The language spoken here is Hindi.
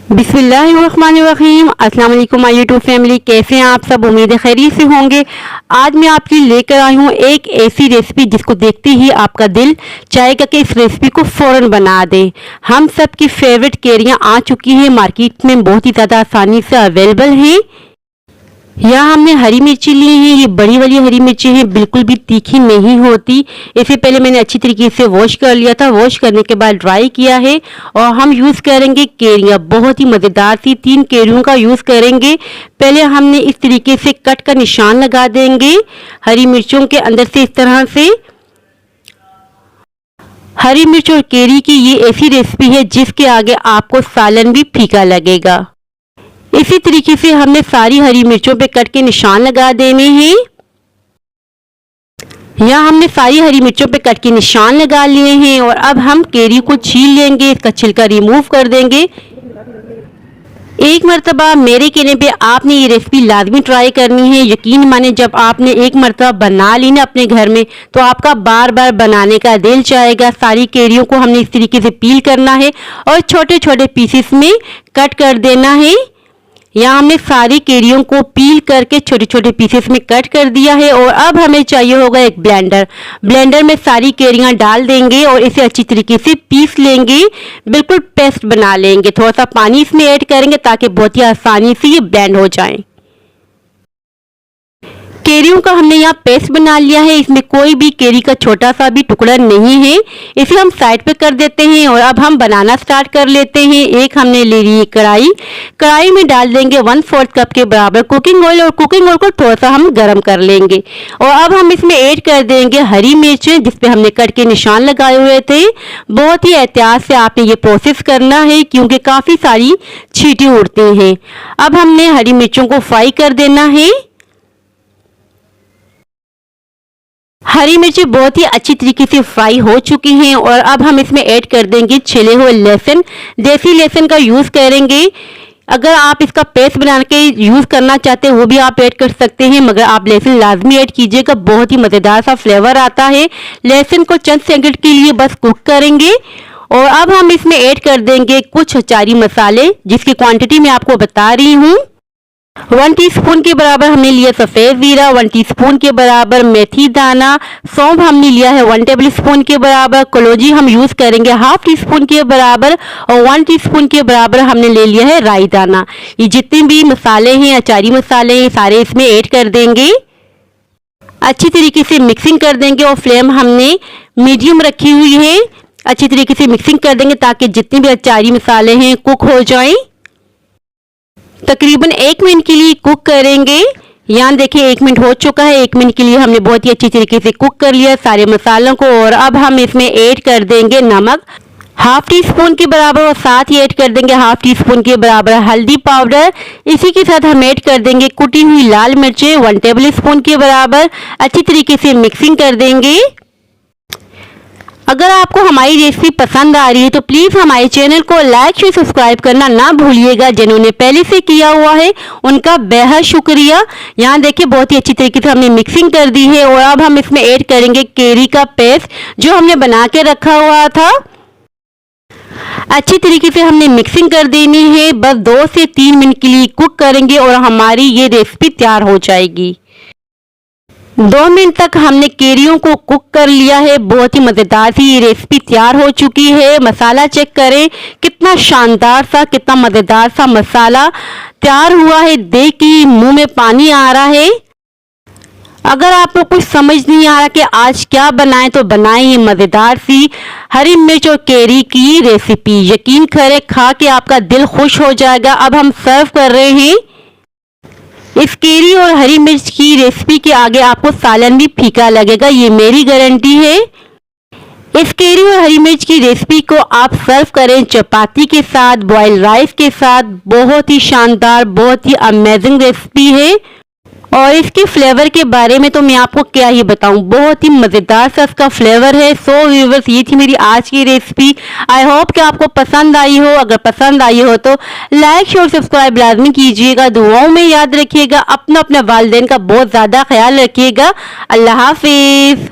बिस्मिल्लाहिर्रहमानिर्रहीम। अस्सलाम वालेकुम माय यूट्यूब फैमिली, कैसे हैं आप सब? उम्मीद है खैरियत से होंगे। आज मैं आपके लिए लेकर आई हूँ एक ऐसी रेसिपी जिसको देखते ही आपका दिल चाहेगा कि इस रेसिपी को फ़ौरन बना दें। हम सब की फेवरेट केरियाँ आ चुकी हैं, मार्केट में बहुत ही ज़्यादा आसानी से अवेलेबल हैं। यहाँ हमने हरी मिर्ची ली है, ये बड़ी वाली हरी मिर्ची है, बिल्कुल भी तीखी नहीं होती। इससे पहले मैंने अच्छी तरीके से वॉश कर लिया था, वॉश करने के बाद ड्राई किया है। और हम यूज़ करेंगे केरियाँ, बहुत ही मज़ेदार सी 3 केरियों का यूज़ करेंगे। पहले हमने इस तरीके से कट का निशान लगा देंगे हरी मिर्चों के अंदर से, इस तरह से। हरी मिर्च और केरी की ये ऐसी रेसिपी है जिसके आगे आपको सालन भी फीका लगेगा। इसी तरीके से हमने सारी हरी मिर्चों पे कट के निशान लगा देने हैं। यहाँ हमने सारी हरी मिर्चों पे कट के निशान लगा लिए हैं और अब हम केरी को छील लेंगे, इसका छिलका रिमूव कर देंगे। एक मरतबा मेरे कहने पे आपने ये रेसिपी लाजमी ट्राई करनी है। यकीन माने, जब आपने एक मरतबा बना ली ना अपने घर में, तो आपका बार बार बनाने का दिल चाहेगा। सारी केरियों को हमने इस तरीके से पील करना है और छोटे छोटे पीसेस में कट कर देना है। यहाँ हमने सारी केरियों को पील करके छोटे छोटे पीसेस में कट कर दिया है। और अब हमें चाहिए होगा एक ब्लेंडर। ब्लेंडर में सारी केरियां डाल देंगे और इसे अच्छी तरीके से पीस लेंगे, बिल्कुल पेस्ट बना लेंगे। थोड़ा सा पानी इसमें ऐड करेंगे ताकि बहुत ही आसानी से ये ब्लेंड हो जाए। केरियों का हमने यहाँ पेस्ट बना लिया है, इसमें कोई भी केरी का छोटा सा भी टुकड़ा नहीं है। इसे हम साइड पे कर देते हैं और अब हम बनाना स्टार्ट कर लेते हैं। एक हमने ले ली कढ़ाई, कढ़ाई में डाल देंगे 1/4 कप के बराबर कुकिंग ऑयल और कुकिंग ऑयल को थोड़ा सा हम गर्म कर लेंगे। और अब हम इसमें ऐड कर देंगे हरी मिर्च, जिसपे हमने कट के निशान लगाए हुए थे। बहुत ही एहतियात से आपने ये प्रोसेस करना है क्योंकि काफ़ी सारी छींटे उड़ती हैं। अब हमने हरी मिर्चों को फ्राई कर देना है। हरी मिर्ची बहुत ही अच्छी तरीके से फ्राई हो चुकी हैं और अब हम इसमें ऐड कर देंगे छिले हुए लहसुन। देसी लहसुन का यूज़ करेंगे। अगर आप इसका पेस्ट बना के यूज़ करना चाहते हैं वो भी आप ऐड कर सकते हैं, मगर आप लहसुन लाजमी ऐड कीजिएगा, बहुत ही मज़ेदार सा फ्लेवर आता है। लहसुन को चंद सेकंड के लिए बस कुक करेंगे। और अब हम इसमें ऐड कर देंगे कुछ अचारी मसाले, जिसकी क्वांटिटी मैं आपको बता रही हूँ। 1 टीस्पून के बराबर हमने लिया सफ़ेद जीरा, 1 टीस्पून के बराबर मेथी दाना, सौंफ हमने लिया है 1 टेबल स्पून के बराबर, कलौंजी हम यूज़ करेंगे 1/2 टीस्पून के बराबर और 1 टीस्पून के बराबर हमने ले लिया है राई दाना। ये जितने भी मसाले हैं, अचारी मसाले हैं, सारे इसमें ऐड कर देंगे। अच्छी तरीके से मिक्सिंग कर देंगे और फ्लेम हमने मीडियम रखी हुई है। अच्छी तरीके से मिक्सिंग कर देंगे ताकि जितने भी अचारी मसाले हैं कुक हो जाएं। तकरीबन 1 मिनट के लिए कुक करेंगे। यहाँ देखिए 1 मिनट हो चुका है। 1 मिनट के लिए हमने बहुत ही अच्छी तरीके से कुक कर लिया सारे मसालों को। और अब हम इसमें ऐड कर देंगे नमक 1/2 टीस्पून के बराबर और साथ ही ऐड कर देंगे 1/2 टीस्पून के बराबर हल्दी पाउडर। इसी के साथ हम ऐड कर देंगे कुटी हुई लाल मिर्चें 1 टेबल स्पून के बराबर। अच्छी तरीके से मिक्सिंग कर देंगे। अगर आपको हमारी रेसिपी पसंद आ रही है तो प्लीज़ हमारे चैनल को लाइक शेयर सब्सक्राइब करना ना भूलिएगा। जिन्होंने पहले से किया हुआ है उनका बेहद शुक्रिया। यहाँ देखिए बहुत ही अच्छी तरीके से हमने मिक्सिंग कर दी है। और अब हम इसमें ऐड करेंगे केरी का पेस्ट जो हमने बना के रखा हुआ था। अच्छी तरीके से हमने मिक्सिंग कर देनी है। बस 2 से 3 मिनट के लिए कुक करेंगे और हमारी ये रेसिपी तैयार हो जाएगी। 2 मिनट तक हमने केरियों को कुक कर लिया है। बहुत ही मज़ेदार सी ये रेसिपी तैयार हो चुकी है। मसाला चेक करें, कितना शानदार सा, कितना मज़ेदार सा मसाला तैयार हुआ है। देख के मुंह में पानी आ रहा है। अगर आपको कुछ समझ नहीं आ रहा कि आज क्या बनाएं तो बनाएं ये मज़ेदार सी हरी मिर्च और केरी की रेसिपी। यकीन करें, खा के आपका दिल खुश हो जाएगा। अब हम सर्व कर रहे हैं। इस केरी और हरी मिर्च की रेसिपी के आगे आपको सालन भी फीका लगेगा, ये मेरी गारंटी है। इस केरी और हरी मिर्च की रेसिपी को आप सर्व करें चपाती के साथ, बॉइल्ड राइस के साथ। बहुत ही शानदार, बहुत ही अमेजिंग रेसिपी है। और इसके फ्लेवर के बारे में तो मैं आपको क्या ही बताऊं, बहुत ही मज़ेदार सा इसका फ्लेवर है। सो व्यूअर्स, ये थी मेरी आज की रेसिपी। आई होप कि आपको पसंद आई हो। अगर पसंद आई हो तो लाइक शेयर सब्सक्राइब लाजमी कीजिएगा। दुआओं में याद रखिएगा। अपना वालिदैन का बहुत ज़्यादा ख्याल रखिएगा। अल्लाह हाफिज़।